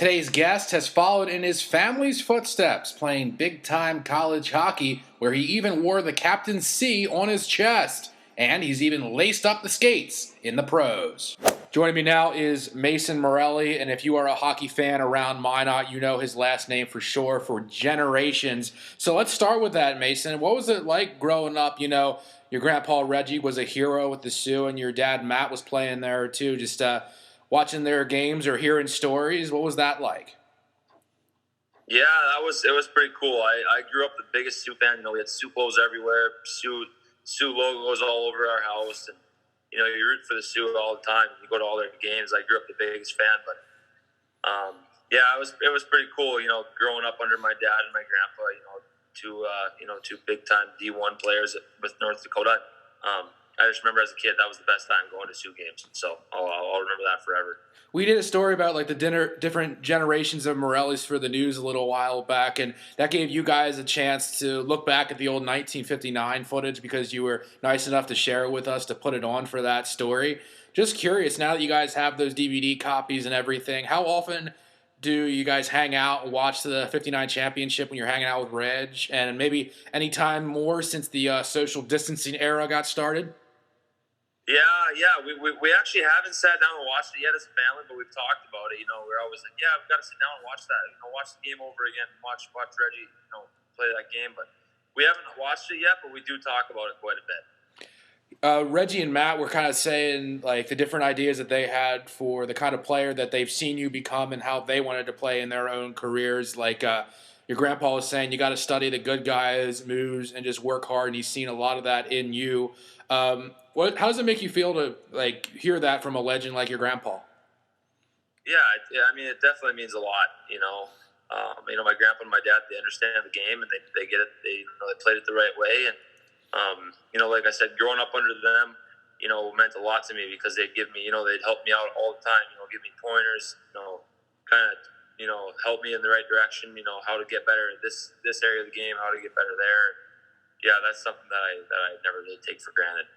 Today's guest has followed in his family's footsteps, playing big-time college hockey, where he even wore the captain's C on his chest. And he's even laced up the skates in the pros. Joining me now is Mason Morelli, and if you are a hockey fan around Minot, you know his last name for sure for generations. So let's start with that, Mason. What was it like growing up? You know, your grandpa Reggie was a hero with the Sioux, and your dad Matt was playing there too. Just watching their games or hearing stories. What was that like? Yeah, it was pretty cool. I grew up the biggest Sioux fan. You know, we had Sioux clothes everywhere, Sioux logos all over our house, and you know, you root for the Sioux all the time. You go to all their games. I grew up the biggest fan, but yeah, it was pretty cool. You know, growing up under my dad and my grandpa. Two big time D1 players with North Dakota. I just remember as a kid that was the best time going to Sioux games. So I'll remember that forever. We did a story about like the different generations of Morellis for the news a little while back, and that gave you guys a chance to look back at the old 1959 footage because you were nice enough to share it with us to put it on for that story. Just curious, now that you guys have those DVD copies and everything, how often do you guys hang out and watch the 59 championship when you're hanging out with Reg? And maybe any time more since the social distancing era got started? Yeah. We actually haven't sat down and watched it yet as a family, but we've talked about it. You know, we're always like, yeah, we've got to sit down and watch that. You know, watch the game over again, watch Reggie, you know, play that game. But we haven't watched it yet, but we do talk about it quite a bit. Reggie and Matt were kind of saying like the different ideas that they had for the kind of player that they've seen you become and how they wanted to play in their own careers. Like your grandpa was saying, you got to study the good guys' moves and just work hard, and he's seen a lot of that in you. How does it make you feel to like hear that from a legend like your grandpa? Yeah, I mean, it definitely means a lot. My grandpa and my dad, they understand the game and they get it. They played it the right way, and like I said, growing up under them, meant a lot to me because they'd give me, they'd help me out all the time. Give me pointers, help me in the right direction. How to get better at this area of the game, how to get better there. Yeah, that's something that I never really take for granted.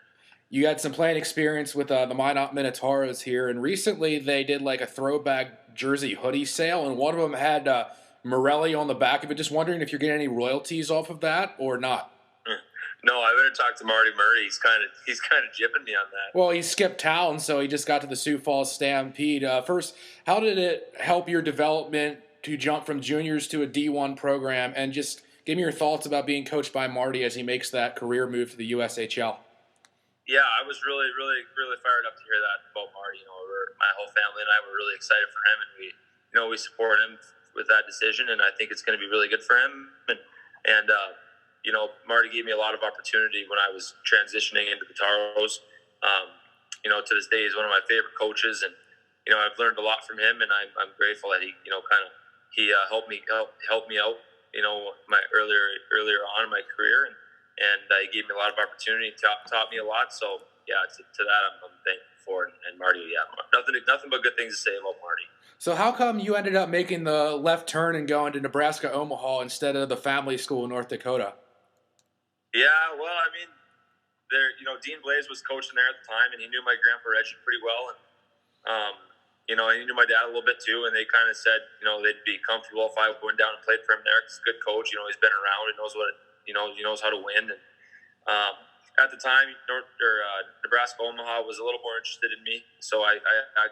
You had some playing experience with the Minot Tauros here, and recently they did like a throwback jersey hoodie sale, and one of them had Morelli on the back of it. Just wondering if you're getting any royalties off of that or not. No, I better talk to Marty Murray. He's kind of jipping me on that. Well, he skipped town, so he just got to the Falls Stampede. First, how did it help your development to jump from juniors to a D1 program, and just give me your thoughts about being coached by Marty as he makes that career move to the USHL. Yeah, I was really, really, really fired up to hear that about Marty. My whole family and I were really excited for him, and we support him with that decision, and I think it's going to be really good for him. And Marty gave me a lot of opportunity when I was transitioning into the Tauros. To this day, he's one of my favorite coaches, and I've learned a lot from him, and I'm grateful that he helped me out. My earlier on in my career, and he gave me a lot of opportunity, taught me a lot. So yeah, to that I'm thankful for. And Marty, yeah, nothing but good things to say about Marty. So how come you ended up making the left turn and going to Nebraska Omaha instead of the family school in North Dakota? Yeah, well, I mean, Dean Blaze was coaching there at the time, and he knew my grandpa Reggie pretty well, and and he knew my dad a little bit too, and they kind of said, they'd be comfortable if I went down and played for him there. He's a good coach. He's been around. He knows he knows how to win. And at the time, Nebraska Omaha was a little more interested in me, so I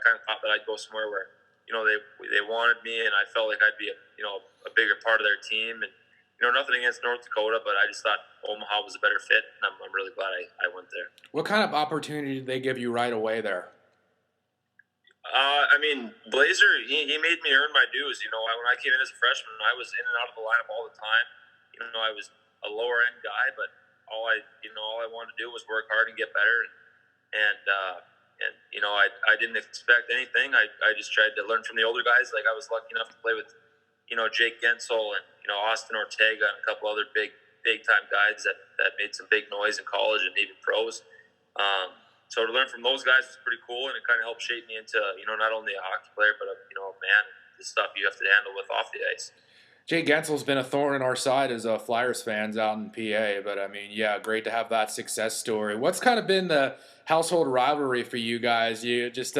kind of thought that I'd go somewhere where they wanted me, and I felt like I'd be a bigger part of their team. And nothing against North Dakota, but I just thought Omaha was a better fit, and I'm really glad I went there. What kind of opportunity did they give you right away there? Blazer, he made me earn my dues. When I came in as a freshman, I was in and out of the lineup all the time. I was a lower end guy, but all I wanted to do was work hard and get better. I didn't expect anything. I just tried to learn from the older guys. Like I was lucky enough to play with, Jake Gensel and Austin Ortega and a couple other big time guys that made some big noise in college and even pros. So to learn from those guys was pretty cool, and it kind of helped shape me into not only a hockey player but a man, the stuff you have to handle with off the ice. Jay Gensel's been a thorn in our side as Flyers fans out in PA, but yeah, great to have that success story. What's kind of been the household rivalry for you guys? You just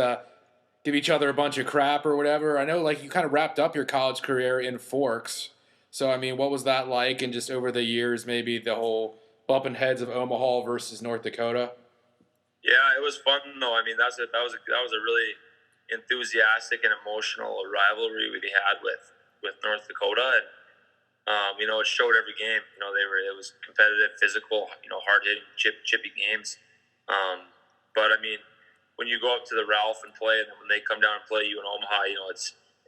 give each other a bunch of crap or whatever. I know, like, you kind of wrapped up your college career in Forks. So, I mean, what was that like? And just over the years, maybe the whole bumping heads of Omaha versus North Dakota? Yeah, it was fun though. I mean, that was a really enthusiastic and emotional rivalry we had with North Dakota, and it showed every game. It was competitive, physical, hard hitting, chippy games. But I mean, when you go up to the Ralph and play, and then when they come down and play you in Omaha,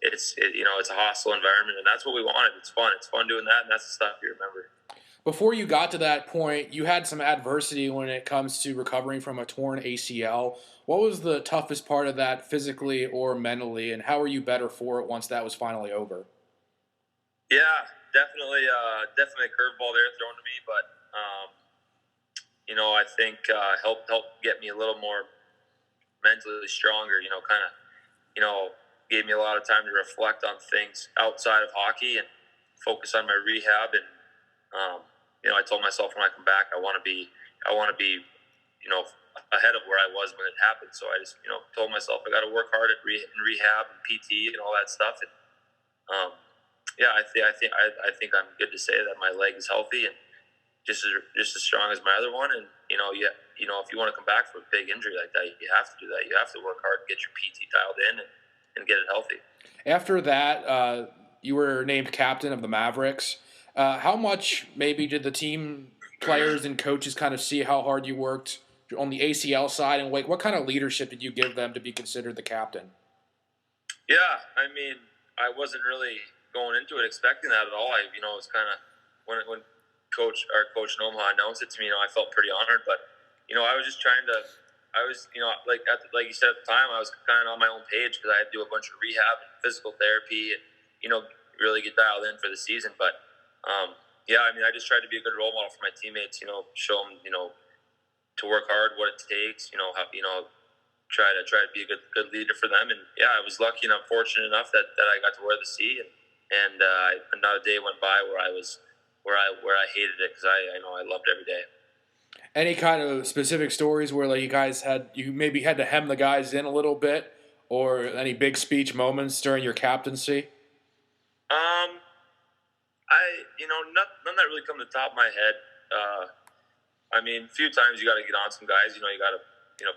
it's a hostile environment, and that's what we wanted. It's fun. It's fun doing that, and that's the stuff you remember. Before you got to that point, you had some adversity when it comes to recovering from a torn ACL. What was the toughest part of that, physically or mentally, and how were you better for it once that was finally over? Yeah, definitely a curveball there thrown to me, but I think helped get me a little more mentally stronger. Gave me a lot of time to reflect on things outside of hockey and focus on my rehab. And I told myself when I come back, I want to be ahead of where I was when it happened. So I just told myself I got to work hard at rehab and PT and all that stuff. And I think I'm good to say that my leg is healthy and just as strong as my other one. And if you want to come back from a big injury like that, you have to do that. You have to work hard, get your PT dialed in, and get it healthy. After that, you were named captain of the Mavericks. How much maybe did the team players and coaches kind of see how hard you worked on the ACL side, and what kind of leadership did you give them to be considered the captain? Yeah, I mean, I wasn't really going into it expecting that at all. It was kind of when our coach in Omaha announced it to me. I felt pretty honored, but I was just trying to. I was, like you said at the time, I was kind of on my own page because I had to do a bunch of rehab and physical therapy and really get dialed in for the season. But I just tried to be a good role model for my teammates. Show them to work hard, what it takes. Try to be a good leader for them. And I was lucky and I'm fortunate enough that I got to wear the C, and not a day went by where I hated it because I loved every day. Any kind of specific stories where like you maybe had to hem the guys in a little bit, or any big speech moments during your captaincy? None that really come to the top of my head. A few times you got to get on some guys. You got to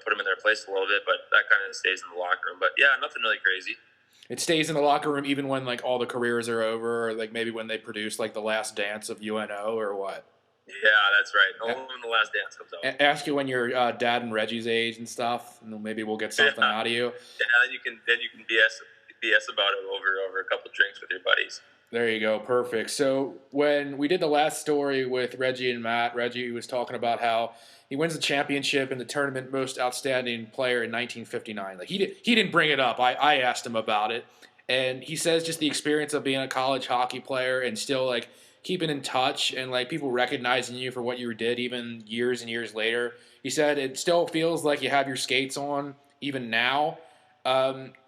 put them in their place a little bit, but that kind of stays in the locker room. But yeah, nothing really crazy. It stays in the locker room even when like all the careers are over, or like maybe when they produce like the last dance of UNO or what? Yeah, that's right. Only when the last dance comes out. Ask you when your dad and Reggie's age and stuff, and maybe we'll get something out of you. Yeah, then you can BS about it over a couple drinks with your buddies. There you go. Perfect. So when we did the last story with Reggie and Matt, Reggie was talking about how he wins the championship and the tournament most outstanding player in 1959. Like he didn't bring it up. I asked him about it, and he says just the experience of being a college hockey player and still like keeping in touch and like people recognizing you for what you did even years and years later. He said it still feels like you have your skates on even now.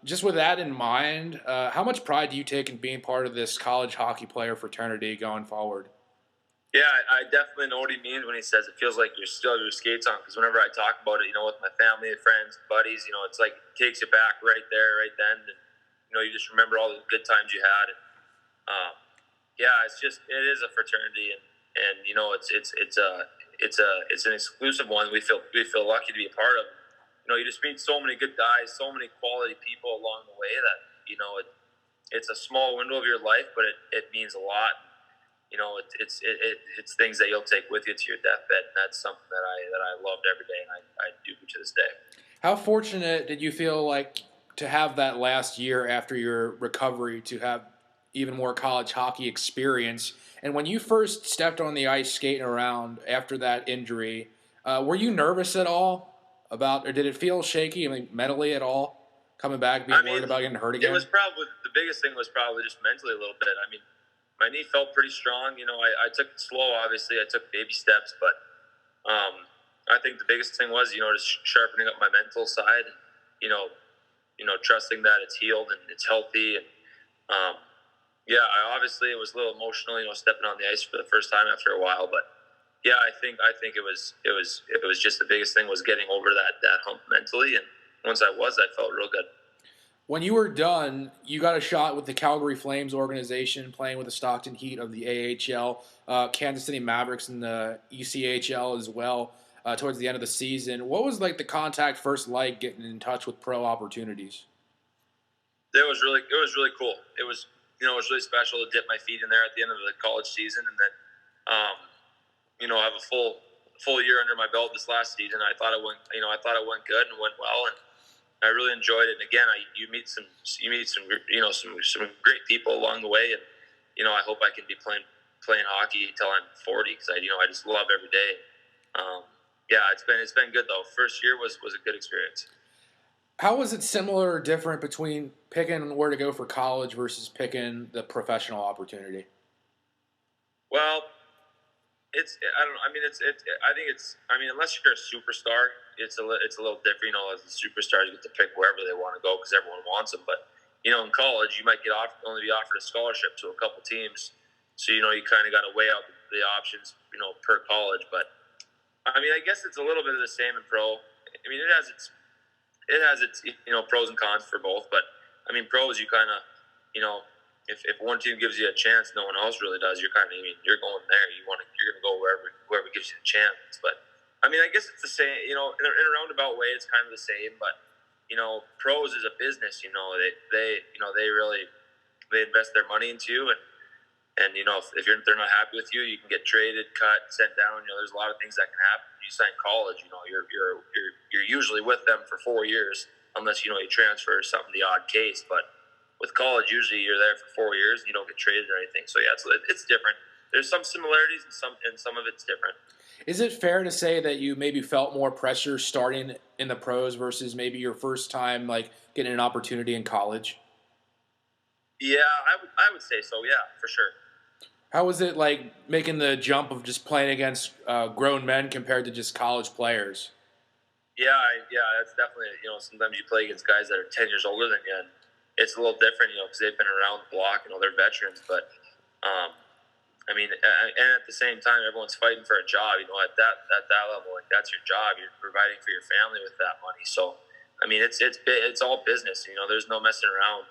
Just with that in mind, how much pride do you take in being part of this college hockey player fraternity going forward? Yeah, I definitely know what he means when he says it feels like you're still your skates on. Because whenever I talk about it, with my family, friends, buddies, it's like it takes you back right there, right then, and you just remember all the good times you had. And it is a fraternity, and it's an exclusive one. We feel lucky to be a part of. You just meet so many good guys, so many quality people along the way that it's a small window of your life, but it means a lot. It's things that you'll take with you to your deathbed, and that's something that I loved every day, and I do to this day. How fortunate did you feel like to have that last year after your recovery to have even more college hockey experience? And when you first stepped on the ice skating around after that injury, were you nervous at all or did it feel shaky? Mentally at all, coming back, being worried about getting hurt again? It was probably the biggest thing was probably just mentally a little bit. My knee felt pretty strong. I took it slow. Obviously, I took baby steps, but I think the biggest thing was just sharpening up my mental side and trusting that it's healed and it's healthy. And obviously it was a little emotional, stepping on the ice for the first time after a while, but. Yeah, I think it was just the biggest thing was getting over that hump mentally, and once I felt real good. When you were done, you got a shot with the Calgary Flames organization, playing with the Stockton Heat of the AHL, Kansas City Mavericks in the ECHL as well. Towards the end of the season, what was like the contact first like getting in touch with pro opportunities? It was really cool. It was really special to dip my feet in there at the end of the college season, and then have a full year under my belt this last season. I thought it went good and went well, and I really enjoyed it. And again, you meet some some great people along the way, and I hope I can be playing hockey until I'm 40 because I just love every day. It's been good though. First year was a good experience. How was it similar or different between picking where to go for college versus picking the professional opportunity? Well, I don't know. I mean, I think unless you're a superstar, it's a little different. As a superstar, you get to pick wherever they want to go because everyone wants them. But in college, you might only be offered a scholarship to a couple teams, so you kind of got to weigh out the options, per college. But I mean, I guess it's a little bit of the same in pro. I mean, it has its pros and cons for both. But I mean, pros, you kind of if one team gives you a chance, no one else really does. You're you're going there. You're going to go whoever gives you a chance. But I mean, I guess it's the same. In a roundabout way, it's kind of the same. But pros is a business. They really invest their money into you, and if they're not happy with you, you can get traded, cut, sent down. There's a lot of things that can happen. You sign college. You're usually with them for 4 years, unless you transfer or something, the odd case, but. With college, usually you're there for 4 years and you don't get traded or anything. So yeah, it's different. There's some similarities and some of it's different. Is it fair to say that you maybe felt more pressure starting in the pros versus maybe your first time like getting an opportunity in college? Yeah, I would say so. Yeah, for sure. How was it like making the jump of just playing against grown men compared to just college players? Yeah, that's definitely sometimes you play against guys that are 10 years older than you. And it's a little different, because they've been around the block, they're veterans. But, I mean, and at the same time, everyone's fighting for a job. At that level, like that's your job. You're providing for your family with that money. So, I mean, it's all business. There's no messing around.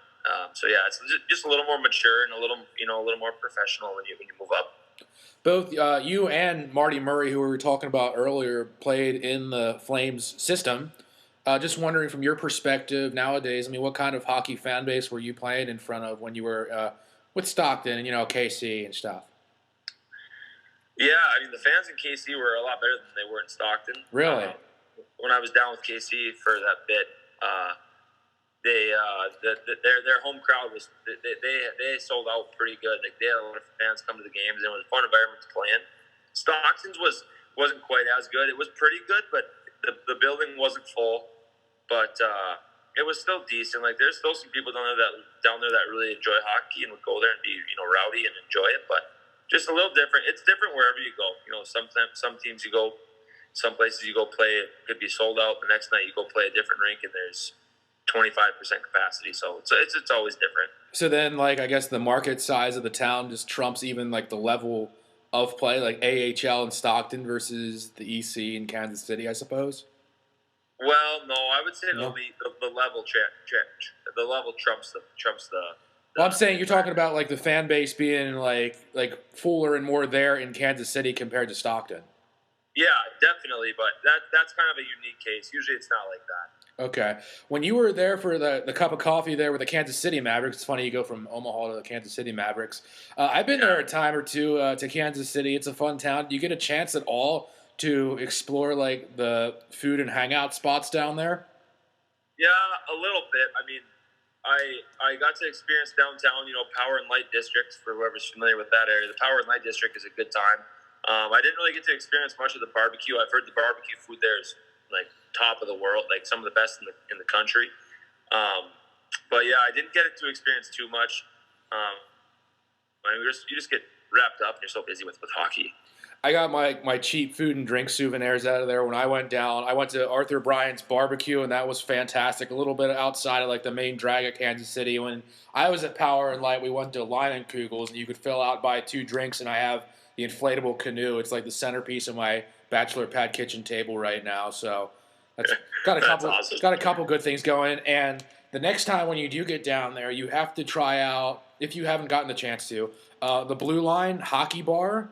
So yeah, it's just a little more mature and a little more professional when you move up. Both you and Marty Murray, who we were talking about earlier, played in the Flames system. Just wondering from your perspective nowadays, I mean, what kind of hockey fan base were you playing in front of when you were with Stockton and, KC and stuff? Yeah, I mean, the fans in KC were a lot better than they were in Stockton. Really? When I was down with KC for that bit, their home crowd they sold out pretty good. Like they had a lot of fans come to the games, and it was a fun environment to play in. Stockton's wasn't quite as good. It was pretty good, but the building wasn't full. But it was still decent. Like there's still some people down there that really enjoy hockey and would go there and be rowdy and enjoy it. But just a little different. It's different wherever you go. Sometimes some teams you go, some places you go play, it could be sold out. The next night you go play a different rink and there's 25% capacity. So it's always different. So then, like I guess the market size of the town just trumps even like the level of play, like AHL in Stockton versus the EC in Kansas City, I suppose. Well, no, I would say the level the level trumps the. Well, I'm saying you're talking about like the fan base being like fuller and more there in Kansas City compared to Stockton. Yeah, definitely, but that's kind of a unique case. Usually, it's not like that. Okay. When you were there for the cup of coffee there with the Kansas City Mavericks, it's funny you go from Omaha to the Kansas City Mavericks. I've been there a time or two to Kansas City. It's a fun town. Do you get a chance at all to explore like the food and hangout spots down there? Yeah, a little bit. I mean, I got to experience downtown, Power and Light District, for whoever's familiar with that area. The Power and Light District is a good time. I didn't really get to experience much of the barbecue. I've heard the barbecue food there is like top of the world, like some of the best in the country. But yeah, I didn't get to experience too much. I mean, you just get wrapped up and you're so busy with hockey. I got my cheap food and drink souvenirs out of there when I went down. I went to Arthur Bryant's barbecue, and that was fantastic. A little bit outside of like the main drag of Kansas City. When I was at Power and Light, we went to Leinenkugel's, and you could fill out, buy 2 drinks, and I have the inflatable canoe. It's like the centerpiece of my bachelor pad kitchen table right now. So that's got a couple awesome. got a couple good things going. And the next time when you do get down there, you have to try out, if you haven't gotten the chance to, the Blue Line Hockey Bar.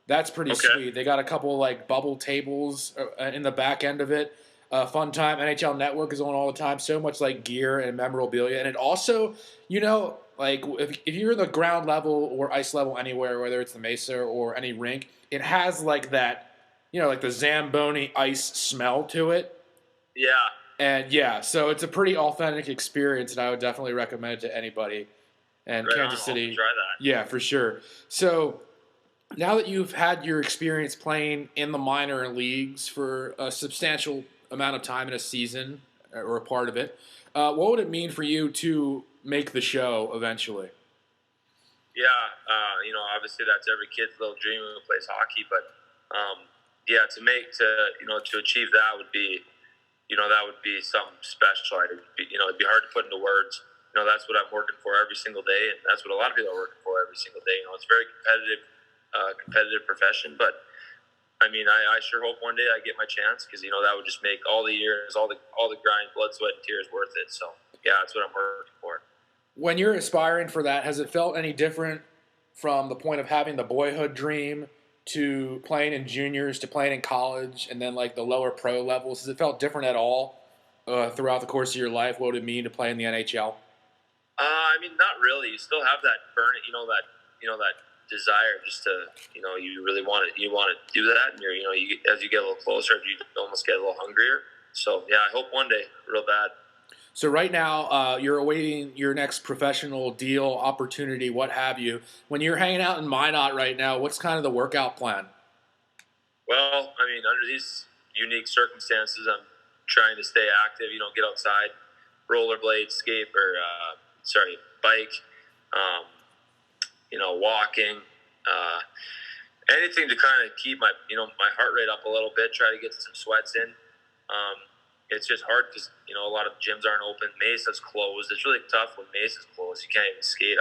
That's pretty Okay. sweet. They got a couple like bubble tables in the back end of it. Fun time. NHL Network is on all the time. So much like gear and memorabilia, and it also, like if you're the ground level or ice level anywhere, whether it's the Mesa or any rink, it has like that, like the Zamboni ice smell to it. Yeah. And yeah, so it's a pretty authentic experience, and I would definitely recommend it to anybody. And Right Kansas on. City, I'll try that. yeah, for sure. So now that you've had your experience playing in the minor leagues for a substantial amount of time in a season or a part of it, what would it mean for you to make the show eventually? Yeah, obviously that's every kid's little dream who plays hockey, but yeah, to achieve that would be, that would be something special. It'd be hard to put into words. That's what I'm working for every single day, and that's what a lot of people are working for every single day. It's a very competitive profession, but I mean, I sure hope one day I get my chance, because that would just make all the years, all the grind, blood, sweat, and tears worth it. So yeah, that's what I'm working for. When you're aspiring for that, has it felt any different from the point of having the boyhood dream to playing in juniors to playing in college and then like the lower pro levels? Has it felt different at all throughout the course of your life? What would it mean to play in the NHL? I mean, not really. You still have that burn, that desire just to, you really want it. You want to do that, and as you get a little closer, you almost get a little hungrier. So yeah, I hope one day, real bad. So right now, you're awaiting your next professional deal, opportunity, what have you. When you're hanging out in Minot right now, what's kind of the workout plan? Well, I mean, under these unique circumstances, I'm trying to stay active. Get outside, rollerblade, skate, or bike. Walking, anything to kind of keep my heart rate up a little bit. Try to get some sweats in. It's just hard because a lot of gyms aren't open. Mesa's closed. It's really tough when Mesa's closed. You can't even skate.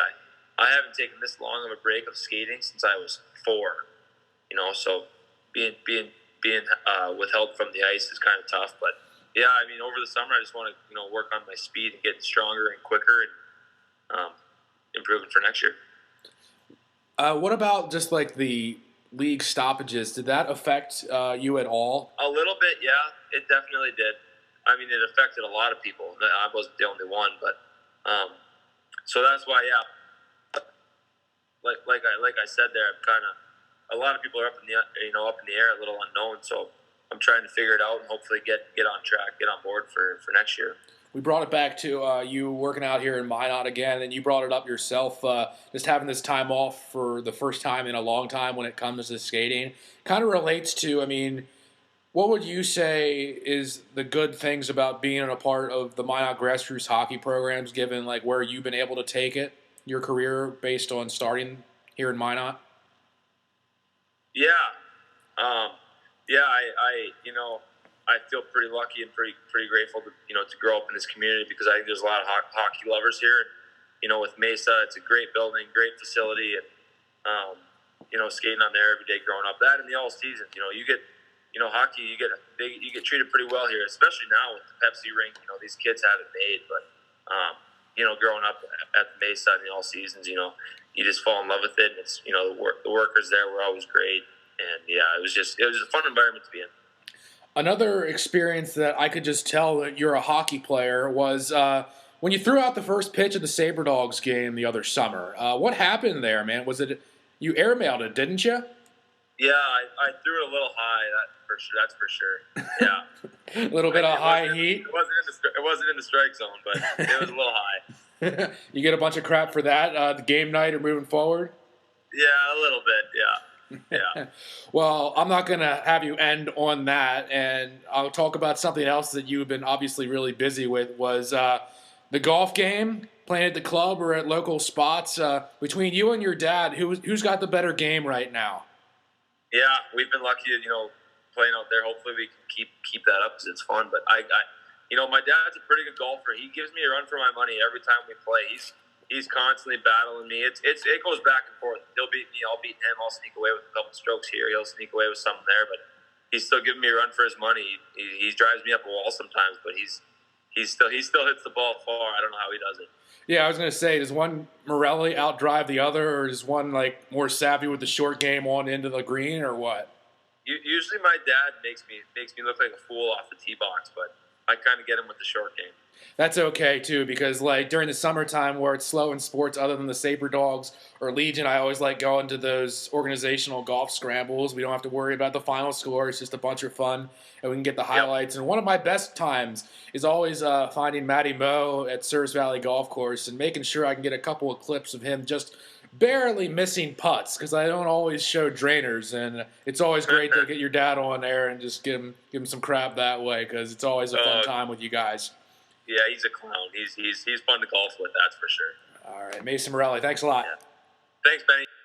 I haven't taken this long of a break of skating since I was 4. So being withheld from the ice is kind of tough. But yeah, I mean, over the summer I just want to work on my speed and get stronger and quicker and improving for next year. What about just like the league stoppages? Did that affect you at all? A little bit, yeah. It definitely did. I mean, it affected a lot of people. I wasn't the only one, but so that's why, yeah. Like I said there, I'm kind of, a lot of people are up in the air, a little unknown. So I'm trying to figure it out and hopefully get on track, get on board for next year. We brought it back to you working out here in Minot again, and you brought it up yourself, just having this time off for the first time in a long time when it comes to skating. Kind of relates to, I mean, what would you say is the good things about being a part of the Minot grassroots hockey programs, given like where you've been able to take it, your career based on starting here in Minot? Yeah. I feel pretty lucky and pretty grateful to grow up in this community, because I think there's a lot of hockey lovers here. And, with Mesa, it's a great building, great facility, and skating on there every day growing up. That and the all season, you get hockey, you get treated pretty well here, especially now with the Pepsi rink. These kids have it made, but growing up at the Mesa in the all seasons, you just fall in love with it. And it's the workers there were always great, and yeah, it was a fun environment to be in. Another experience that I could just tell that you're a hockey player was when you threw out the first pitch of the Sabre Dogs game the other summer. What happened there, man? Was it you airmailed it, didn't you? Yeah, I threw it a little high. That's for sure. Yeah, a little bit of high heat. It wasn't in the strike zone, but it was a little high. You get a bunch of crap for that the game night or moving forward. Yeah, a little bit. Yeah. Yeah. Well, I'm not going to have you end on that, and I'll talk about something else that you've been obviously really busy with was the golf game, playing at the club or at local spots. Between you and your dad, who's got the better game right now? Yeah, we've been lucky to, playing out there. Hopefully we can keep that up because it's fun. But my dad's a pretty good golfer. He gives me a run for my money every time we play. He's constantly battling me. It goes back and forth. He'll beat me. I'll beat him. I'll sneak away with a couple strokes here. He'll sneak away with something there. But he's still giving me a run for his money. He drives me up a wall sometimes, but he's he still hits the ball far. I don't know how he does it. Yeah, I was going to say, does one Morelli outdrive the other, or is one like more savvy with the short game on into the green, or what? Usually my dad makes me look like a fool off the tee box, but I kind of get him with the short game. That's okay, too, because like during the summertime where it's slow in sports other than the Sabre Dogs or Legion, I always like going to those organizational golf scrambles. We don't have to worry about the final score. It's just a bunch of fun, and we can get the highlights. Yep. And one of my best times is always finding Marty Murray at Surfs Valley Golf Course and making sure I can get a couple of clips of him just barely missing putts, because I don't always show drainers, and it's always great to get your dad on there and just give him some crap that way, because it's always a fun time with you guys. Yeah, he's a clown. He's fun to golf with, that's for sure. All right, Mason Morelli, thanks a lot. Yeah. Thanks, Benny.